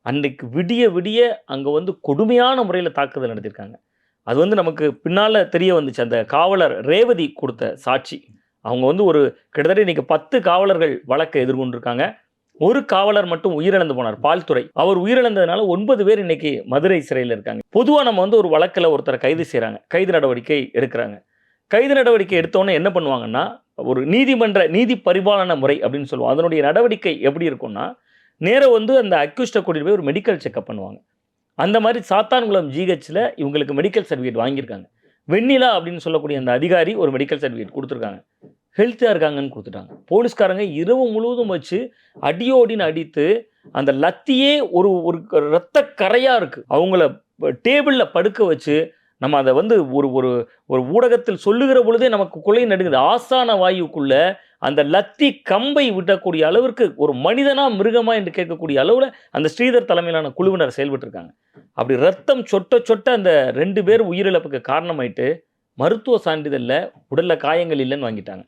அன்னைக்கு விடிய விடிய அங்க வந்து கொடுமையான முறையில தாக்குதல் நடத்தியிருக்காங்க. அது வந்து நமக்கு பின்னால தெரிய வந்துச்சு. அந்த காவலர் ரேவதி குடுத்த சாட்சி. அவங்க வந்து ஒரு கிட்டத்தட்ட இன்னைக்கு 10 காவலர்கள் வழக்க எதிர்கொண்டிருக்காங்க. ஒரு காவலர் மட்டும் உயிரிழந்து போனார். பால்துரை. அவர் உயிரிழந்ததுனால 9 பேர் இன்னைக்கு மதுரை சிறையில இருக்காங்க. பொதுவா நம்ம வந்து ஒரு வழக்குல ஒருத்தர கைது செய்றாங்க. கைது நடவடிக்கை எடுக்குறாங்க. கைது நடவடிக்கை எடுத்தோனே என்ன பண்ணுவாங்கன்னா, ஒரு நீதி பரிபாலன முறை அப்படின்னு சொல்லுவோம். அதனுடைய நடவடிக்கை எப்படி இருக்கும்னா, நேரா வந்து அந்த அக்யூஸ்ட கூட்டிட்டு போய் ஒரு மெடிக்கல் செக்கப் பண்ணுவாங்க. அந்த மாரி சாத்தான்குளம் ஜிஹெச்ல இவங்களுக்கு மெடிக்கல் சர்டிஃபிகேட் வாங்கியிருக்காங்க. வெண்ணிலா அப்படின்னு சொல்லக்கூடிய அந்த அதிகாரி ஒரு மெடிக்கல் சர்டிஃபிகேட் குடுத்துருக்காங்க. ஹெல்த்தியா இருக்காங்கன்னு குடுத்துட்டாங்க. போலீஸ்காரங்க இரவு முழுவதும் வச்சு அடியோடின்னு அடித்து, அந்த லத்தியே ஒரு ஒரு ரத்த கறையா இருக்கு. அவங்கள டேபிள்ல படுக்க வச்சு, நம்ம அத வந்து ஒரு ஒரு ஒரு ஊடகத்தில் சொல்லுகிற பொழுதே நமக்கு குலை நடுங்குது. ஆசான வாயுக்குள்ள அந்த லத்தி கம்பை விடக்கூடிய அளவிற்கு ஒரு மனிதனா, மிருகமா என்று கேட்கக்கூடிய அளவுல அந்த ஸ்ரீதர் தலைமையிலான குழுவினர் செயல்பட்டுருக்காங்க. அப்படி ரத்தம் சொட்ட சொட்ட அந்த 2 பேர் உயிரிழப்புக்கு காரணமாயிட்டு, மருத்துவ சான்றிதழ்ல உடல்ல காயங்கள் இல்லன்னு வாங்கிட்டாங்க.